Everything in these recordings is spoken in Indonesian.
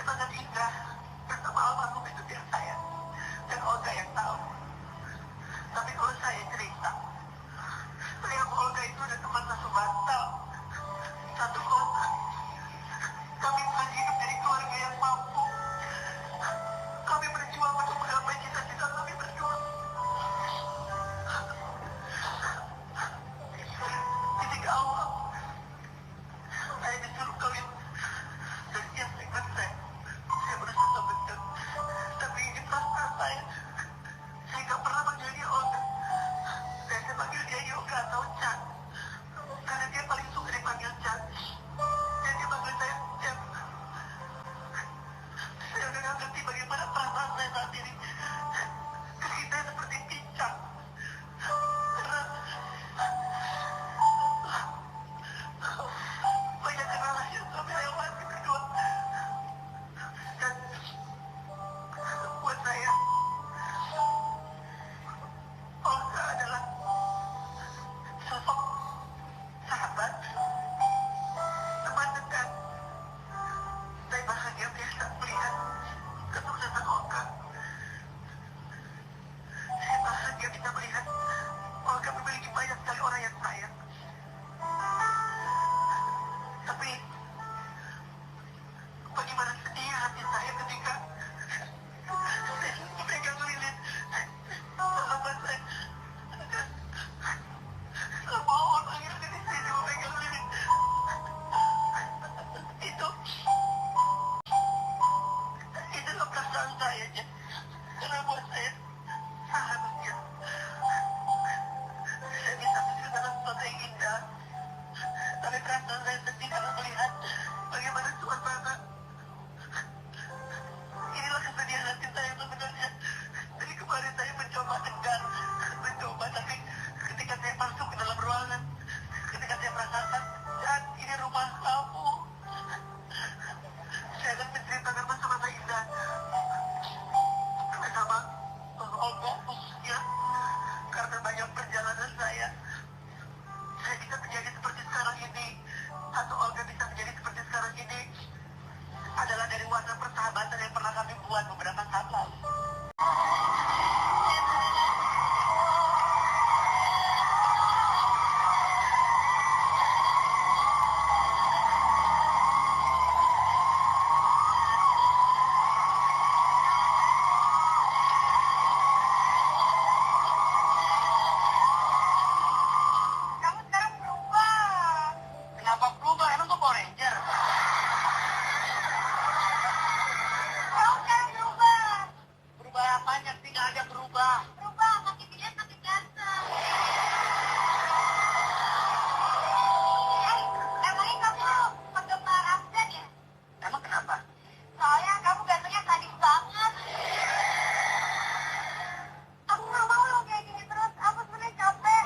sangat indah bersama almarhum itu yang saya dan Olga yang tahu. Tapi kalau saya cerita, saya sama Olga itu udah teman satu bantal, satu kota. Kami bukan hidup dari keluarga yang mampu. Kami berjuang untuk menggapai cita-cita kami berdua. Titik awal, saya disuruh kawin dan siap ikut saya berusaha betul. Tapi ini pasrah saya. Saya gak pernah manggil dia Olga. Saya panggil dia Yoga atau Chan. Karena dia paling suka dipanggil Chan. Dan dia panggil saya Chan. Saya udah gak ngerti bagaimana perasaan saya saat ini. Kaki saya seperti pincang. Karena banyak kenangan yang kami lewati berdua. Dan buat saya, Olga adalah sosok sahabat, teman dekat. Saya bahagia biasa melihat kesuksesan Olga. Saya bahagia bisa melihat Olga memiliki banyak sekali orang yang sayang. Tapi bagaimana sedih hati saya ketika saya pegang lilin sahabat saya. Semua orang yang ada di sini memegang lilin. Itulah perasaan saya aja. Karena buat saya sahabatnya. Saya bisa menceritakan sesuatu yang indah. Tapi perasaan saya sedih karena melihat bagaimana suasana. Inilah kesedihan hati saya sebenarnya. Dari kemarin saya mencoba tegar, tapi ketika saya masuk ke dalam ruangan, ketika saya merasakan, dan ini rumah kamu, saya akan menceritakan masa-masa indah bersama Olga khususnya. Karena banyak perjalanan saya bisa menjadi seperti sekarang ini, atau Olga bisa menjadi seperti sekarang ini, adalah dari warna persahabatan yang pernah kami buat beberapa saat lalu. Kamu sekarang berubah. Kenapa berubah? Emang kau Power Ranger? Kamu sekarang berubah. Berubah apanya sih? Nggak ada berubah. Berubah, makin dilihat makin ganteng. Emangnya kamu penggemar Afgan ya? Emang kenapa? Soalnya kamu gantengnya sadis banget. Aku nggak mau lo kayak gini terus. Aku sebenarnya capek.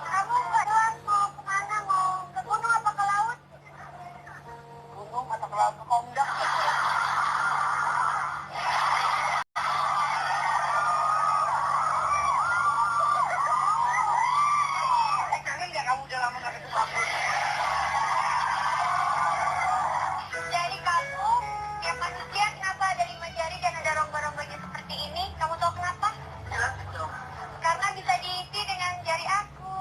Kamu nggak jelas mau kemana? Mau ke gunung apa ke laut? Gunung atau ke laut? Kok enggak? Kangen nggak kamu udah lama nggak ketemu aku? Jadi kamu, kayak manusia kenapa ada 5 jari dan ada rongga-rongganya seperti ini? Kamu tahu kenapa? Jelasin dong. Karena bisa diisi dengan jari aku.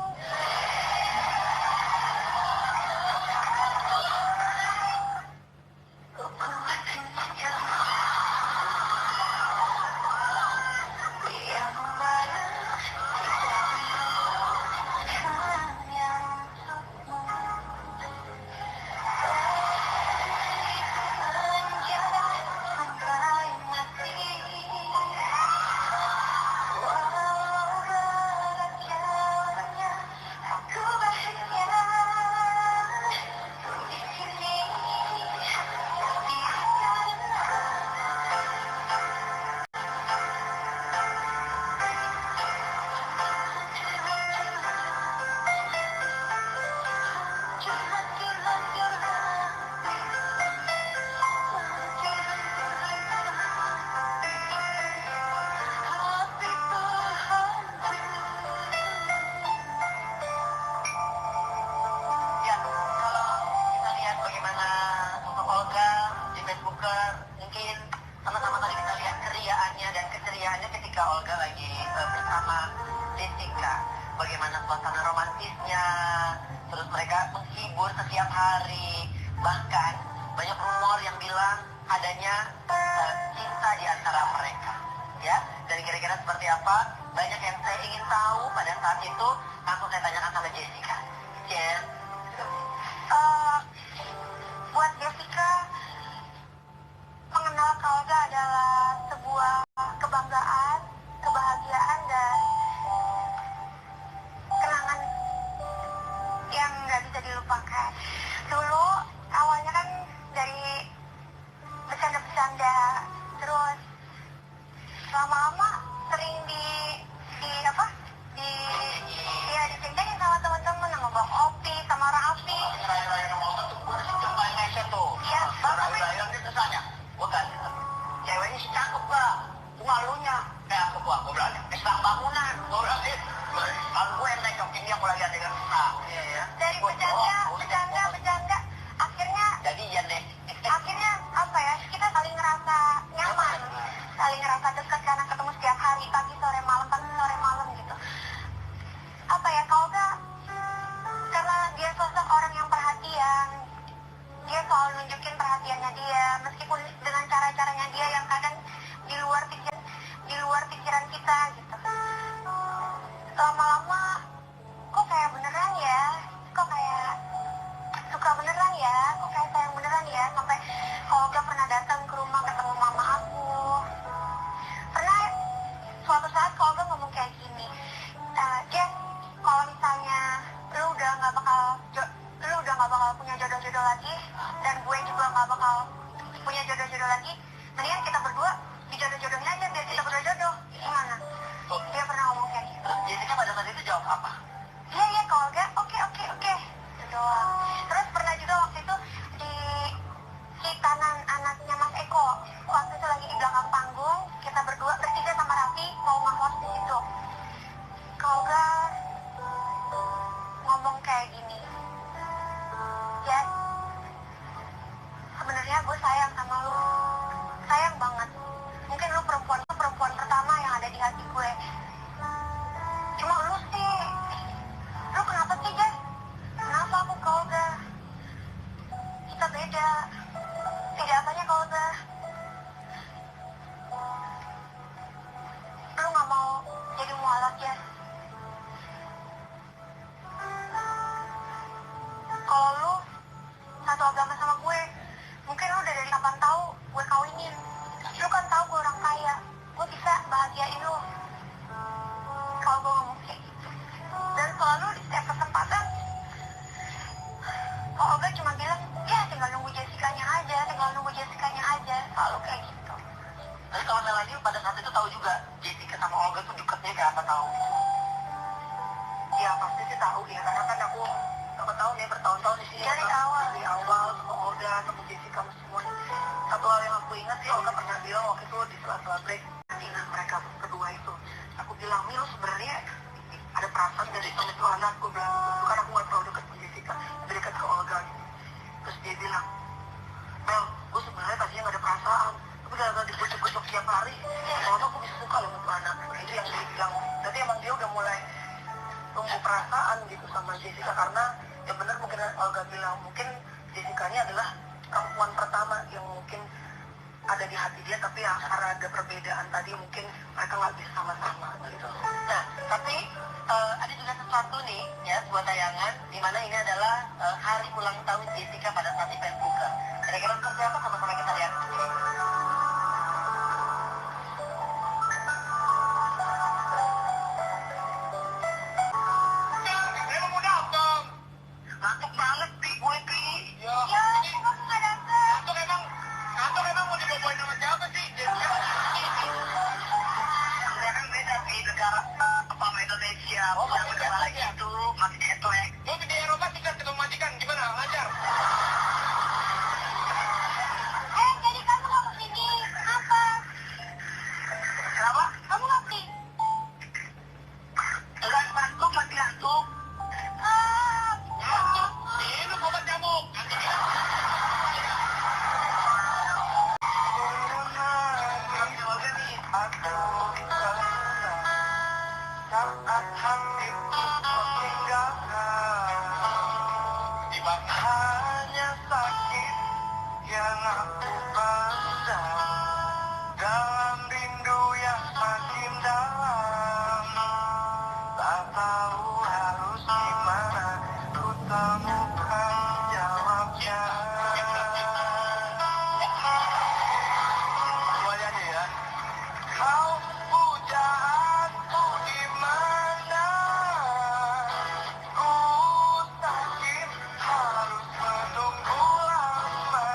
ketika Olga lagi bersama Jessica, bagaimana suasana romantisnya, terus mereka menghibur setiap hari, bahkan banyak rumor yang bilang adanya cinta di antara mereka, ya. Dan kira-kira seperti apa? Banyak yang saya ingin tahu pada saat itu. Langsung saya tanyakan sama Jessica. Jen, buat Jessica, mengenal Kak Olga adalah sebuah kebanggaan, kebahagiaan, dan kenangan yang nggak bisa dilupakan. Dulu awalnya kan dari bercanda-bercanda, terus lama-lama sering diceng-cengin sama teman-teman, sama Bang Opi, sama Raffi. Iya, Raya dia tanya, bukan, ceweknya si cakep gak? Malunya, kayak aku bilang, Islam bangunan, gue bilang, kalau gue yang nekokin dia, aku lagi ada yang susah. dari bercanda, akhirnya apa ya, kita saling ngerasa nyaman, saling ngerasa dekat karena ketemu setiap hari, pagi sore malam gitu. Apa ya, Kak Olga, karena dia sosok orang yang perhatian, dia selalu nunjukin perhatiannya dia, meskipun dengan cara-caranya dia yang kadang di luar pikiran kita gitu. Lama-lama kok kayak beneran ya, kok kayak suka beneran ya, kok kayak sayang beneran ya, sampai Olga pernah datang ke rumah ketemu mama aku. Pernah suatu saat Olga ngomong kayak gini, Jess, kalau misalnya lu udah nggak bakal punya jodoh-jodoh lagi, dan gue juga nggak bakal punya jodoh-jodoh lagi, mendingan kita berdua dijodoh-jodohin aja biar kita berdua jodoh. Gimana? Dia pernah ngomong kayak gitu. Jessica pada saat itu jawab apa? Iya Kak Olga, oke. Itu doang. Terus pernah juga waktu itu di hitanan anaknya Mas Eko. Waktu itu lagi di belakang panggung, kita berdua bertiga sama Raffi mau nge-host di situ. Kak Olga ngomong kayak gini, ya sebenarnya gue sayang sama lu, sayang banget. Mungkin lu perempuan pertama yang ada di hati gue. Cuma lu kenapa sih, Jess? Kenapa aku, Kak Olga? Kita beda. Beda apanya, Kak Olga? Lu gak mau jadi mualaf, Jess? Kalau lu satu agama sama gue, mungkin lu udah dari kapan tahu gue kawinin. Lu kan tahu gue orang kaya, gue bisa bahagiain lu. Kalau gue ngomong kayak gitu, dan selalu di setiap kesempatan Kak Olga cuma bilang, ya tinggal nunggu Jessica-nya aja, selalu kayak gitu. Tapi kalau Melanie pada saat itu tahu juga Jessica sama Olga tuh dekatnya kayak apa, tahu? Ya pasti sih tahu ya, karena kan aku Berapa tahun ya, bertahun-tahun di sini. dari awal sama Olga, sama Jessica, sama semuanya. Satu hal yang aku ingat sih, Olga pernah bilang waktu itu di sela-sela break dinner mereka berdua itu. Aku bilang, Mil, sebenarnya ada perasaan dari sama itu anak. Gue bilang, itu kan aku gak terlalu dekat sama Jessica, lebih dekat ke Olga. Terus dia bilang, Mel, gue sebenarnya tadinya gak ada perasaan, tapi gara-gara digosok-gosok tiap hari, soalnya aku bisa suka loh sama anak. Itu yang dia bilang. Berarti emang dia udah mulai tumbuh perasaan gitu sama Jessica, karena ya benar mungkin Olga bilang, mungkin Jessica ini adalah perempuan pertama yang mungkin ada di hati dia, tapi ya karena ada perbedaan tadi mungkin mereka nggak bisa sama-sama gitu. Nah, tapi ada juga sesuatu nih ya, sebuah tayangan di mana ini adalah hari ulang tahun Jessica pada saat event buka. Kira-kira seperti apa, sama-sama kita lihat. Ngantuk banget sih gue, Pi. ya aku nggak datang. Ngantuk emang mau dibawain sama siapa sih? Saya kan beda sih, negara apa Indonesia. Yang negara lagi itu masih etoek. Gue di Eropa tinggal ketemu majikan, gimana? Lancar? Jadi kamu nggak aku pandang dalam rindu yang makin dalam. Tak tahu harus gimana ku temukan jawabnya. Semuanya nih ya. Kau pujaanku di mana? Ku sakit harus menunggu lama.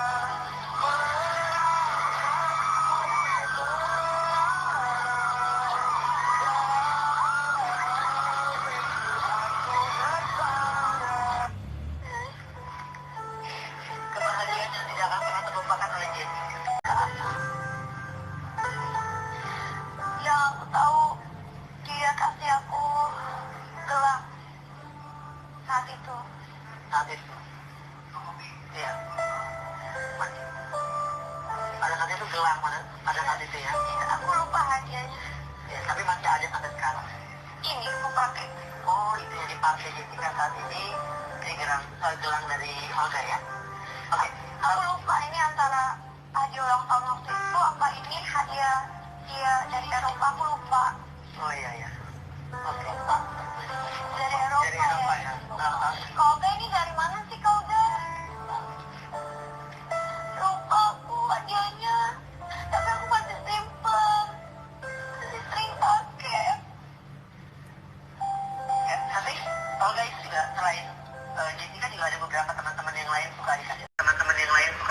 Kebahagiaan yang tidak akan pernah terlupakan oleh Jessica. Yang aku tahu, dia kasih aku gelang saat itu. Saat itu. Iya. Pada saat itu gelang, pada saat itu ya. Aku lupa hadiahnya. Ya, tapi masih ada sampai sekarang. Ini aku pakai. Oh, itu yang dipakai Jessica saat ini. Ini gelang dari Olga ya. Oke. Aku lupa ini antara hadiah ulang tahun waktu itu apa ini hadiah dia dari Eropa. Aku lupa. Oh iya ya. Oke. Dari Eropa, Dari Eropa ya. ya. Kau Uga ini dari mana sih kau Uga? Lupa aku hadiahnya. Tapi aku masih simpen. Masih sering pakai. Ya, tapi Olga itu juga selain Jessica juga ada beberapa teman-teman yang lain suka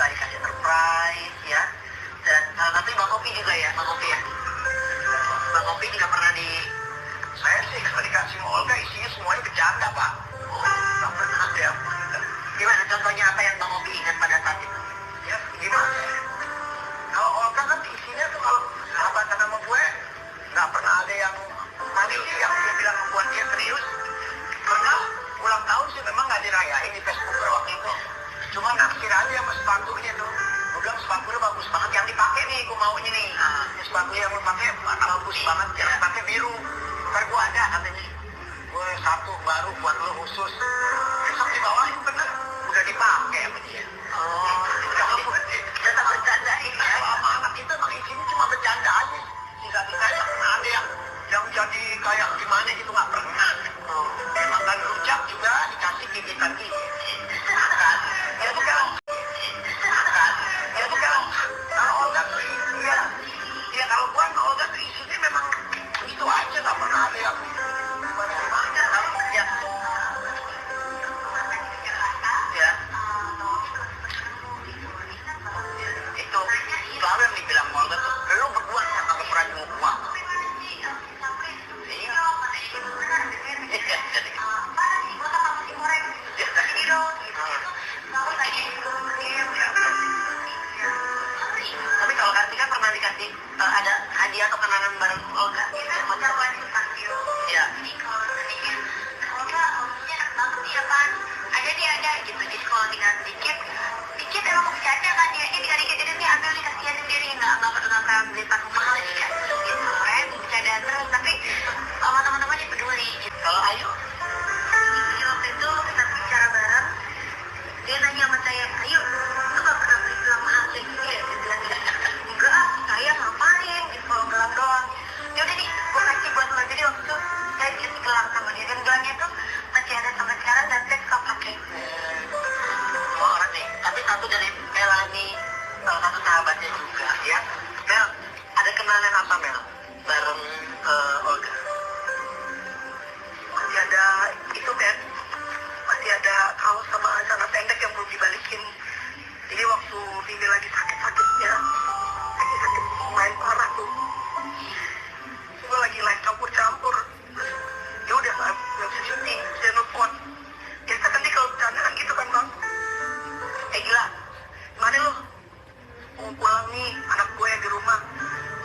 dikasih surprise ya. Dan tapi Bang Opi juga ya, Bang Opi ya. Bang Opi juga pernah di. Saya sih kalau dikasih sama Olga isinya semuanya bercanda Pak. Oh, nggak pernah ada yang. Gimana contohnya apa yang Bang Opi ingat pada saat itu? Ya gimana? Kalau Olga kan isinya tuh kalau sahabatan sama gue nggak pernah ada yang manis yang dia bilang membuat dia serius. Karena ulang tahun sih memang nggak dirayain di Facebook waktu itu. Cuma naksir aja sama sepatunya tuh. Gue bilang sepatunya bagus banget yang dipakai nih, gue maunya nih. Sepatu yang gue pakai bagus banget, yang dipakai biru. Ntar gue ada katanya. Gue satu baru buat lo khusus. Besok dibawain bener, udah dipakai sama dia. Oh, kalau buat tetap bercandain ya. Sama anak itu emang isinya cuma bercanda aja. Sisa-sisa yang ada yang jadi kayak gimana gitu nggak pernah. Makan rujak juga dikasih gigitan gigi. Ya bukan. Ya bukan. Kalau Olga tuh iya. Ya kalau gua sama Olga tuh isinya memang itu aja nggak pernah ada yang gimana. Kalau ya. Ya. Itu selalu yang dibilang Olga tuh lu berdua sama pernah jenguk gua. Tapi kalau Kartika pernah dikasih ada hadiah atau kenangan bareng Olga? Pacar wajib pasti. Iya. Jadi kalau sedikit, Olga omnya enak banget dia kan. Ada gitu. Jadi kalau tinggal dikit emang bercanda kan dia. Ini dikit ini dia ambil dikasih sendiri nggak pernah beli parfum mahal sih kan. Gitu kan bercanda terus tapi sama teman-temannya peduli. Gitu. Kalau Ayu? Jadi waktu itu kita bicara bareng. Dia nanya sama saya, Ayu, lu gak pernah beli gelang mahal kayak gini ya? Dia bilang gitu. Enggak, saya ngapain gitu kalau gelang doang. Ya udah nih, gue kasih buat lo. Jadi waktu itu saya dikasih gelang sama dia. Dan gelangnya tuh masih ada sampai sekarang dan saya suka pakai. Oh, orang nih. Tapi satu dari Melanie, salah satu sahabatnya juga ya. Mel, ada kenangan apa Mel bareng Olga? Masih ada itu kan, masih ada kaos sama celana pendek yang belum dibalikin. Jadi waktu Bibi lagi sakit-sakitnya, lagi sakit main parah tuh. Gue lagi live campur-campur. Ya udah nggak bisa syuting, saya nelfon. Biasa kan dia kalau bercandaan gitu kan bang. Gila, gimana lo? Mau pulang nih, anak gue yang di rumah.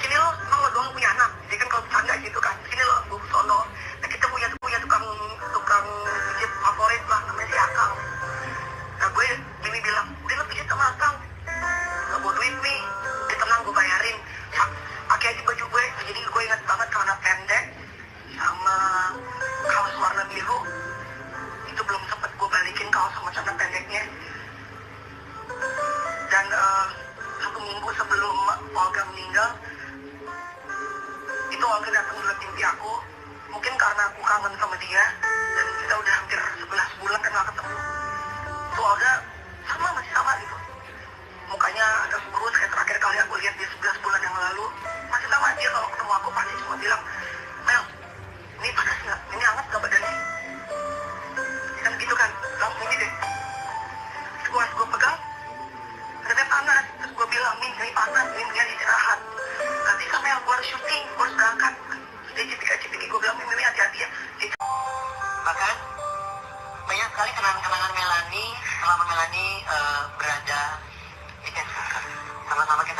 Sini lo, emang lo doang punya anak. Jadi kan kalau bercanda gitu kan. Sini lo, gue sono. Nah kita punya tukang pijit favorit lah, namanya si Akang. Nah Bibi bilang, udah lo pijit sama Akang. Gak bawa duit nih, dia tenang gue bayarin. Ya, pakai aja baju gue. Jadi gue ingat banget celana pendek sama kaos warna biru. Itu belum sempet gue balikin kaos sama celana pendeknya. Dan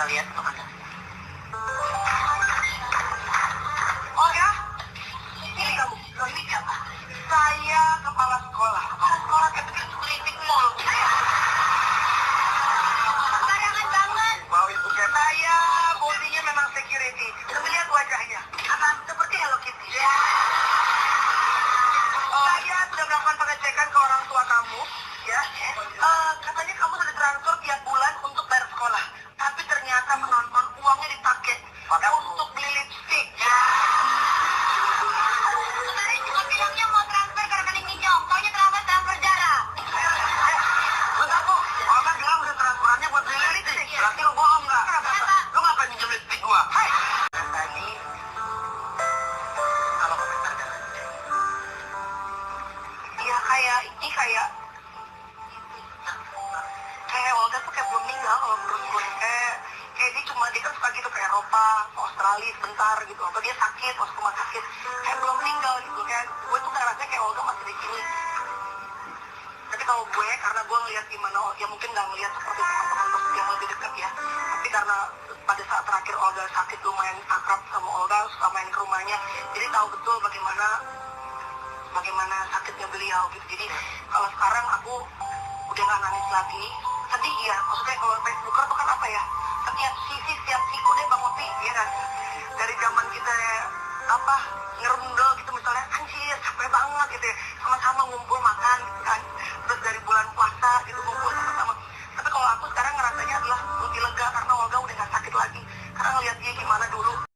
kita lihat untuk Anda. Olga, ini kamu. Loh, ini siapa? Saya kepala sekolah. Kepala sekolah kayak begitu kritik mulu. Barangan banget. Mau ibu kayak saya, bodinya memang security. Coba lihat wajahnya. Apa seperti Hello Kitty? Saya sudah melakukan pengecekan ke orang tua kamu, ya. Katanya kamu sudah transfer tiap bulan untuk bayar sekolah. Tapi ternyata penonton uangnya dipakai untuk beli lipstick. Kemarin cuma bilangnya mau transfer ke rekening Minyong. Taunya transfer darah. Bentar, Bu. Olga bilang udah transferannya buat beli lipstick. Berarti lu bohong nggak? Lu ngapain minjem lipstick gua? Hai. Dan tadi, kalau komentar jangan. Iya, kayak Olga tuh kayak belum meninggal kalau menurut gue. Kayak dia kan suka gitu ke Eropa, ke Australia sebentar gitu. Atau dia sakit, masuk rumah sakit. Kayak belum meninggal gitu. Kayak gue tuh kayak rasanya kayak Olga masih di sini. Tapi kalau gue, karena gue ngeliat gimana, ya mungkin nggak ngeliat seperti teman-teman yang lebih dekat ya. Tapi karena pada saat terakhir Olga sakit, lumayan akrab sama Olga, suka main ke rumahnya. Jadi tahu betul bagaimana sakitnya beliau gitu. Jadi kalau sekarang aku udah nggak nangis lagi. Sedih ya, maksudnya kalau Facebooker tuh kan apa ya, setiap sisi, setiap siku deh Bang Opi, ya kan? Dari zaman kita ngerundel gitu misalnya, anjir capek banget gitu ya, sama-sama ngumpul makan gitu kan. Terus dari bulan puasa gitu ngumpul sama-sama. Tapi kalau aku sekarang ngerasanya adalah lebih lega karena Olga udah gak sakit lagi. Karena ngeliat dia gimana dulu